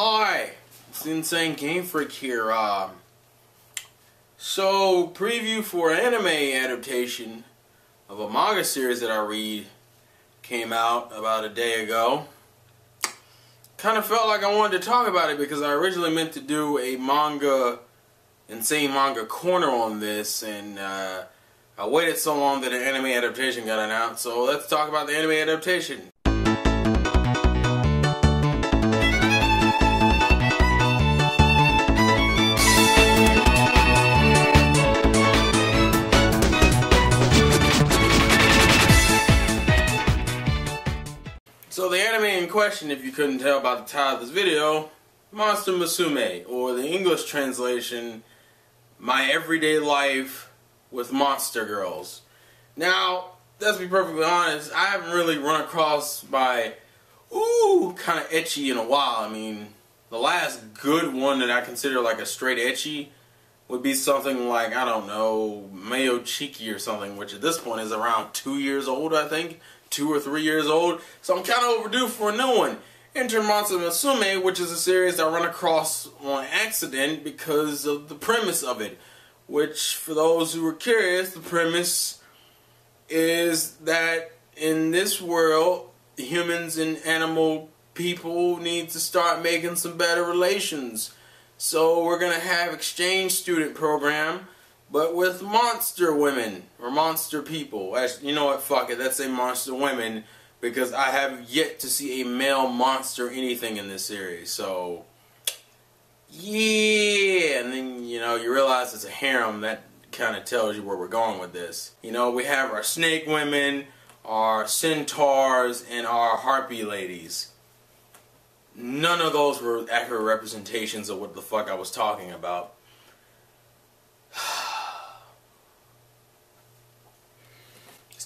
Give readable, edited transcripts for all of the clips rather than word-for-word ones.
Hi, it's the Insane Game Freak here. So, preview for an anime adaptation of a manga series that I read came out about a day ago. Kind of felt like I wanted to talk about it because I originally meant to do a Insane Manga Corner on this, and I waited so long that an anime adaptation got announced, so let's talk about the anime adaptation. So the anime in question, if you couldn't tell by the title of this video, Monster Musume, or the English translation, My Everyday Life with Monster Girls. Now, let's be perfectly honest, I haven't really run across my kind of ecchi in a while. I mean, the last good one that I consider like a straight ecchi would be something like, I don't know, Mayo Chiki or something, which at this point is around 2 years old, I think. 2 or 3 years old, so I'm kind of overdue for a new one. Enter Monster Musume, which is a series I run across on accident because of the premise of it. Which, for those who are curious, the premise is that in this world, humans and animal people need to start making some better relations. So we're going to have exchange student program, but with monster women, or monster people. Actually, you know what, fuck it, let's say monster women, because I have yet to see a male monster anything in this series, so, yeah, and then, you know, you realize it's a harem, that kind of tells you where we're going with this. You know, we have our snake women, our centaurs, and our harpy ladies. None of those were accurate representations of what the fuck I was talking about.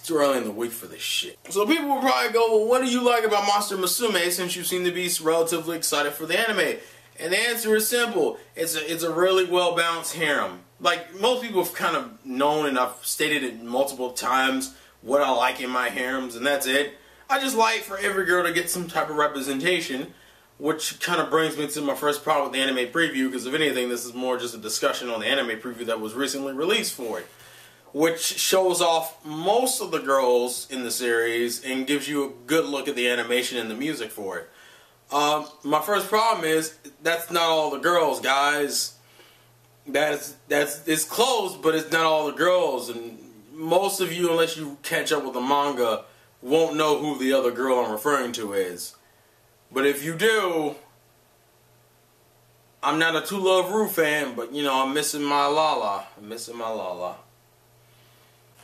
Too early in the week for this shit. So people will probably go, well, what do you like about Monster Musume since you seem to be relatively excited for the anime? And the answer is simple. It's a really well balanced harem. Like, most people have kind of known, and I've stated it multiple times, what I like in my harems, and that's it. I just like for every girl to get some type of representation, which kind of brings me to my first problem with the anime preview, because if anything, this is more just a discussion on the anime preview that was recently released for it, which shows off most of the girls in the series and gives you a good look at the animation and the music for it. My first problem is, that's not all the girls, guys. It's close, but it's not all the girls, and most of you, unless you catch up with the manga, won't know who the other girl I'm referring to is. But if you do, I'm not a To Love Ru fan, but you know, I'm missing my Lala. I'm missing my Lala.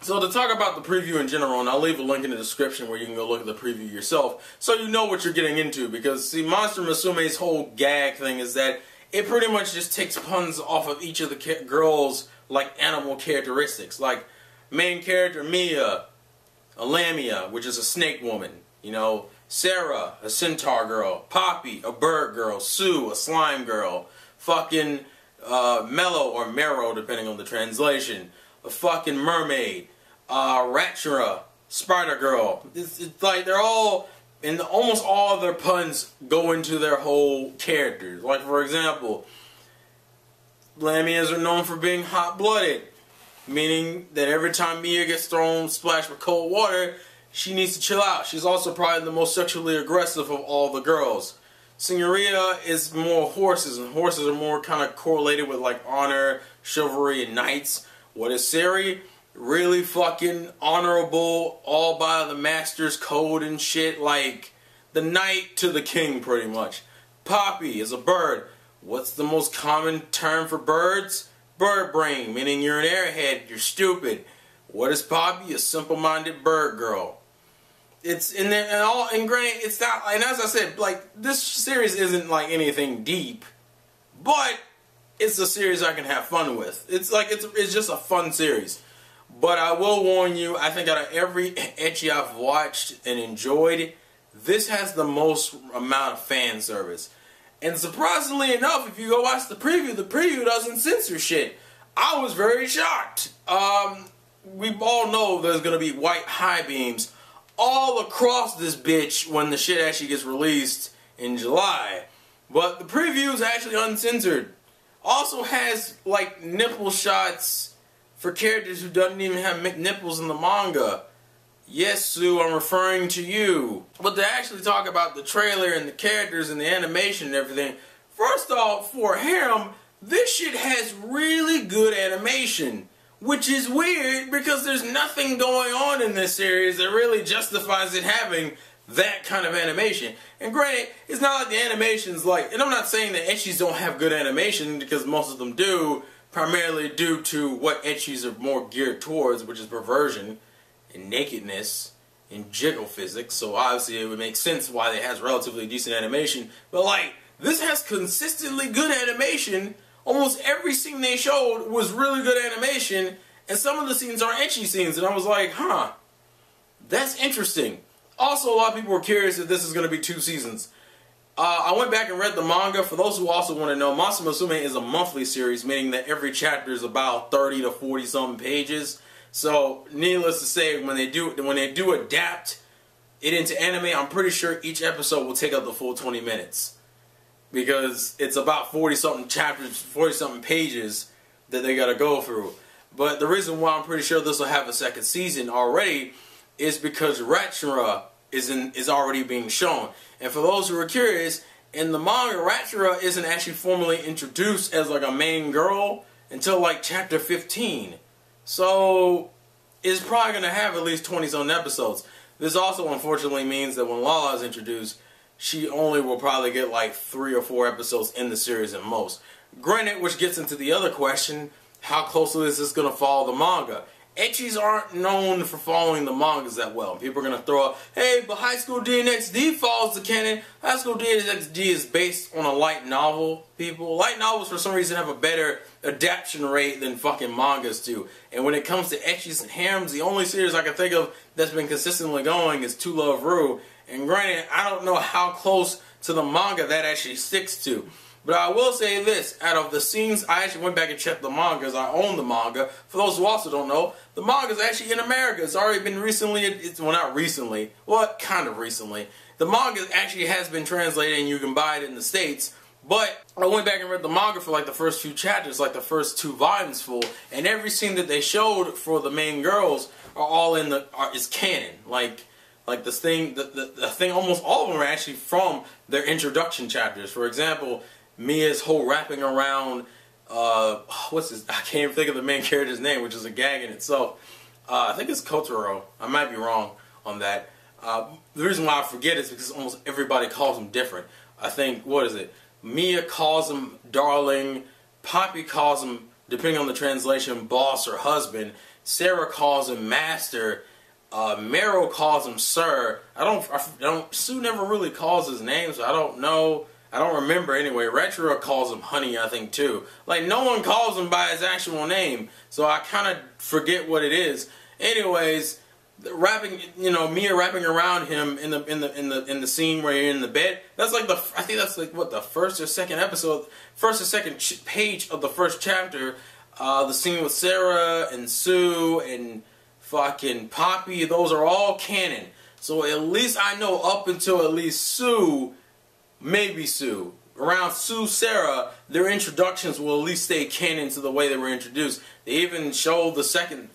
So to talk about the preview in general, and I'll leave a link in the description where you can go look at the preview yourself, so you know what you're getting into, because see, Monster Musume's whole gag thing is that it pretty much just takes puns off of each of the girls' like animal characteristics. Like, main character Mia, a Lamia, which is a snake woman, you know, Sarah, a centaur girl, Poppy, a bird girl, Sue, a slime girl, fucking Mellow, or Mero, depending on the translation, a fucking mermaid, Ratchera, Spider Girl. It's like they're all, and almost all of their puns go into their whole characters. Like, for example, Lamias are known for being hot-blooded, meaning that every time Mia gets splashed with cold water, she needs to chill out. She's also probably the most sexually aggressive of all the girls. Signorita is more horses, and horses are more kind of correlated with like honor, chivalry, and knights. What is Sari? Really fucking honorable, all by the master's code and shit, like the knight to the king, pretty much. Poppy is a bird. What's the most common term for birds? Bird brain, meaning you're an airhead, you're stupid. What is Poppy? A simple-minded bird girl. It's in there, and granted, it's not, and as I said, like, this series isn't like anything deep, but it's a series I can have fun with. It's like, it's just a fun series. But I will warn you, I think out of every ecchi I've watched and enjoyed, this has the most amount of fan service. And surprisingly enough, if you go watch the preview doesn't censor shit. I was very shocked. We all know there's going to be white high beams all across this bitch when the shit actually gets released in July. But the preview is actually uncensored. Also has like nipple shots for characters who doesn't even have nipples in the manga. Yes, Sue, I'm referring to you. But to actually talk about the trailer and the characters and the animation and everything, first off, for him, this shit has really good animation. Which is weird because there's nothing going on in this series that really justifies it having that kind of animation. And granted, it's not like the animation's like, and I'm not saying that ecchis don't have good animation, because most of them do, primarily due to what ecchis are more geared towards, which is perversion and nakedness and jiggle physics. So obviously it would make sense why it has relatively decent animation. But like, this has consistently good animation. Almost every scene they showed was really good animation, and some of the scenes are ecchi scenes, and I was like, huh, that's interesting. Also, a lot of people were curious if this is going to be 2 seasons. I went back and read the manga. For those who also want to know, Musume is a monthly series, meaning that every chapter is about 30 to 40 something pages. So, needless to say, when they do adapt it into anime, I'm pretty sure each episode will take up the full 20 minutes. Because it's about 40 something chapters, 40 something pages that they gotta go through. But the reason why I'm pretty sure this will have a second season already is because Ratchura is already being shown. And for those who are curious, in the manga, Ratchura isn't actually formally introduced as like a main girl until like chapter 15. So it's probably gonna have at least 20 something episodes. This also unfortunately means that when Lala is introduced, she only will probably get like 3 or 4 episodes in the series at most. Granted, which gets into the other question, how closely is this going to follow the manga? Ecchis aren't known for following the mangas that well. People are going to throw up, hey, but High School DxD follows the canon. High School DxD is based on a light novel, people. Light novels for some reason have a better adaptation rate than fucking mangas do. And when it comes to ecchis and harems, the only series I can think of that's been consistently going is To Love Ru. And granted, I don't know how close to the manga that actually sticks to. But I will say this, out of the scenes, I actually went back and checked the mangas. I own the manga. For those who also don't know, the manga is actually in America. It's already been recently, well, not recently, well, kind of recently. The manga actually has been translated and you can buy it in the States. But I went back and read the manga for like the first few chapters, like the first 2 volumes full. And every scene that they showed for the main girls are all in the, is canon. Like this thing, the thing, almost all of them are actually from their introduction chapters. For example, Mia's whole wrapping around, what's his, I can't even think of the main character's name, which is a gag in itself. I think it's Kotaro. I might be wrong on that. The reason why I forget is because almost everybody calls him different. I think, what is it? Mia calls him darling. Poppy calls him, depending on the translation, boss or husband. Sarah calls him master. Meryl calls him sir. Sue never really calls his name, so I don't know. I don't remember anyway. Retro calls him honey, I think, too. Like, no one calls him by his actual name, so I kind of forget what it is. Anyways, wrapping, you know, Mia wrapping around him in the scene where you're in the bed. That's like I think that's like what, the first or second page of the first chapter. The scene with Sarah and Sue and fucking Poppy, those are all canon. So at least I know up until at least Sue, maybe Sue, around Sue, Sarah, their introductions will at least stay canon to the way they were introduced. They even show the second,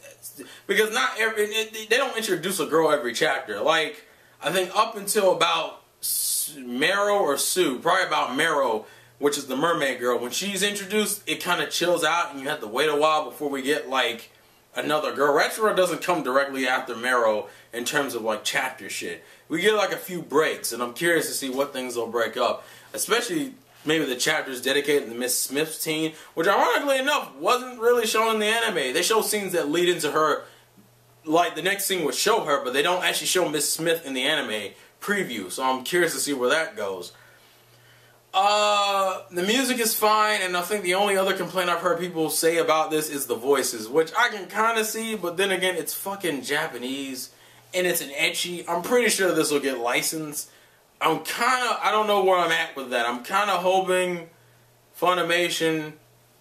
because not every, they don't introduce a girl every chapter. Like, I think up until about Meryl or Sue, probably about Meryl, which is the mermaid girl, when she's introduced, it kind of chills out and you have to wait a while before we get like another girl. Retro doesn't come directly after Meryl in terms of like chapter shit. We get like a few breaks, and I'm curious to see what things they'll break up. Especially maybe the chapters dedicated to Miss Smith's teen, which ironically enough wasn't really shown in the anime. They show scenes that lead into her, like the next scene would show her, but they don't actually show Miss Smith in the anime preview. So I'm curious to see where that goes. The music is fine, and I think the only other complaint I've heard people say about this is the voices, which I can kind of see, but then again, it's fucking Japanese, and it's an ecchi. I'm pretty sure this will get licensed. I don't know where I'm at with that. I'm kind of hoping Funimation,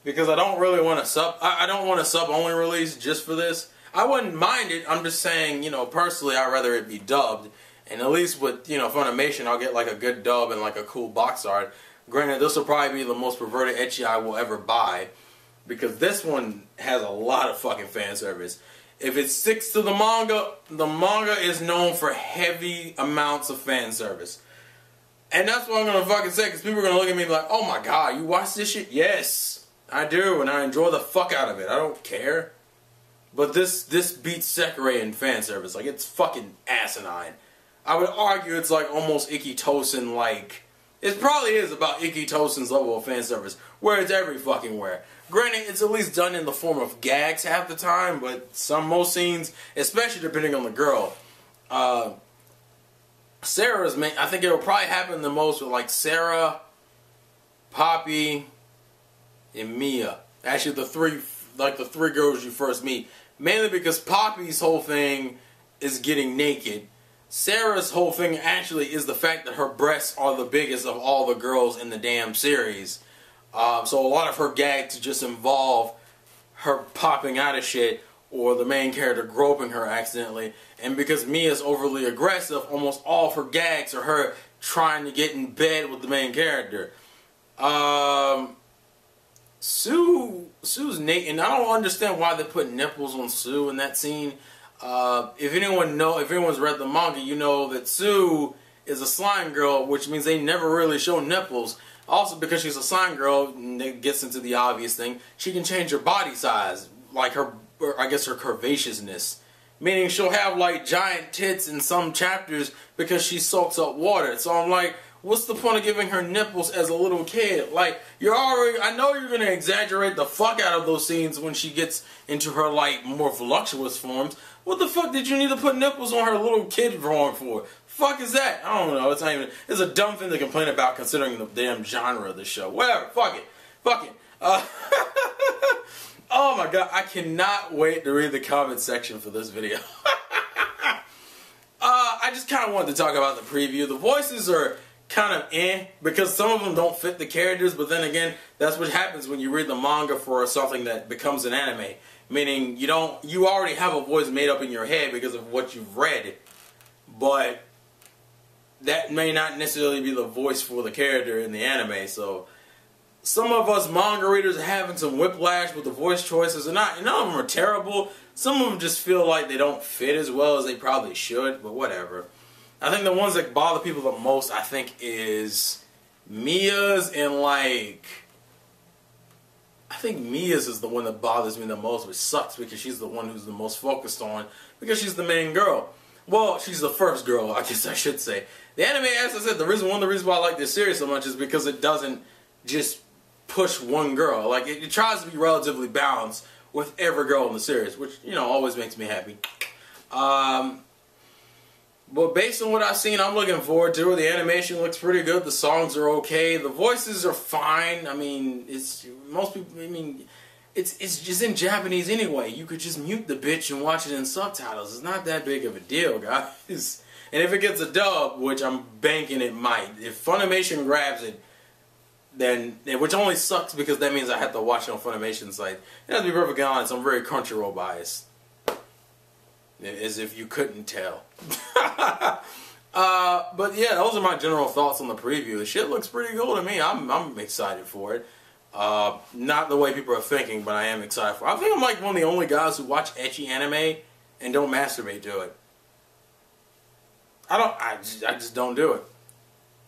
because I don't really want to I don't want a sub-only release just for this. I wouldn't mind it. I'm just saying, you know, personally, I'd rather it be dubbed. And at least with, you know, Funimation, I'll get like a good dub and like a cool box art. Granted, this will probably be the most perverted ecchi I will ever buy, because this one has a lot of fucking fan service. If it sticks to the manga is known for heavy amounts of fan service. And that's what I'm gonna fucking say, because people are gonna look at me like, oh my god, you watch this shit? Yes, I do, and I enjoy the fuck out of it. I don't care. But this beats Sekirei in fan service. Like, it's fucking asinine. I would argue it's like almost Ikitosen like. It probably is about Ikitosen's level of fan service, where it's every fucking where. Granted, it's at least done in the form of gags half the time, but most scenes, especially depending on the girl, Sarah's main, I think it'll probably happen the most with like Sarah, Poppy, and Mia. Actually, the three girls you first meet. Mainly because Poppy's whole thing is getting naked. Sarah's whole thing actually is the fact that her breasts are the biggest of all the girls in the damn series. So a lot of her gags just involve her popping out of shit or the main character groping her accidentally. And because Mia's overly aggressive, almost all of her gags are her trying to get in bed with the main character. Sue's naked, and I don't understand why they put nipples on Sue in that scene. If anyone's read the manga, you know that Sue is a slime girl, which means they never really show nipples. Also, because she's a slime girl, and it gets into the obvious thing, she can change her body size, like her curvaceousness. Meaning she'll have like giant tits in some chapters because she soaks up water. So I'm like, what's the point of giving her nipples as a little kid? Like, I know you're gonna exaggerate the fuck out of those scenes when she gets into her like more voluptuous forms. What the fuck did you need to put nipples on her little kid form for? Fuck is that? I don't know. It's a dumb thing to complain about considering the damn genre of the show. Whatever. Fuck it. Fuck it. Oh my god, I cannot wait to read the comment section for this video. I just kind of wanted to talk about the preview. The voices are kind of because some of them don't fit the characters, but then again, that's what happens when you read the manga for something that becomes an anime. Meaning you already have a voice made up in your head because of what you've read, but that may not necessarily be the voice for the character in the anime. So some of us manga readers are having some whiplash with the voice choices, and none of them are terrible. Some of them just feel like they don't fit as well as they probably should, but whatever. I think the ones that bother people the most, I think, is Mia's and like... I think Mia's is the one that bothers me the most, which sucks because she's the one who's the most focused on, because she's the main girl. Well, she's the first girl, I guess I should say. The anime, as I said, one of the reasons why I like this series so much is because it doesn't just push one girl. Like, it tries to be relatively balanced with every girl in the series, which, you know, always makes me happy. But based on what I've seen, I'm looking forward to it. The animation looks pretty good. The songs are okay. The voices are fine. I mean, it's just in Japanese anyway. You could just mute the bitch and watch it in subtitles. It's not that big of a deal, guys. And if it gets a dub, which I'm banking it might, if Funimation grabs it, then, which only sucks because that means I have to watch it on Funimation's site. And to be perfectly honest, I'm very Crunchyroll biased. As if you couldn't tell. But yeah, those are my general thoughts on the preview. The shit looks pretty cool to me. I'm excited for it. Not the way people are thinking, but I am excited for it. I think I'm like one of the only guys who watch ecchi anime and don't masturbate to it. I just don't do it.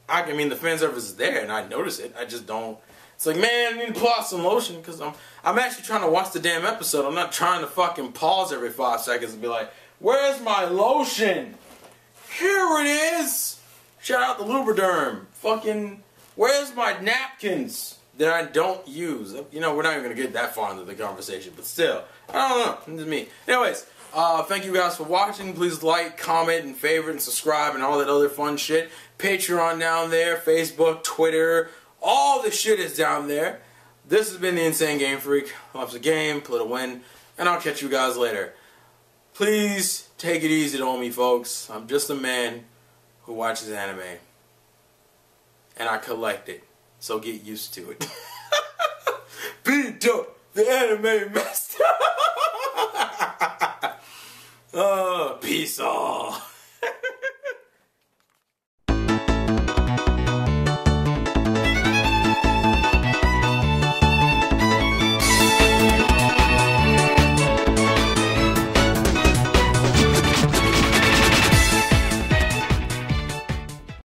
I mean, the fan service is there and I notice it. I just don't. It's like, man, I need to pull out some lotion because I'm actually trying to watch the damn episode. I'm not trying to fucking pause every 5 seconds and be like, where's my lotion? Here it is. Shout out to Lubriderm. Fucking, where's my napkins that I don't use? You know, we're not even going to get that far into the conversation, but still, I don't know. It's me. Anyways, thank you guys for watching. Please like, comment, and favorite, and subscribe, and all that other fun shit. Patreon down there, Facebook, Twitter, all the shit is down there. This has been the Insane Game Freak. Loves the game, play to win, and I'll catch you guys later. Please take it easy on me, folks. I'm just a man who watches anime. And I collect it. So get used to it. Be dope, the anime master. Peace all.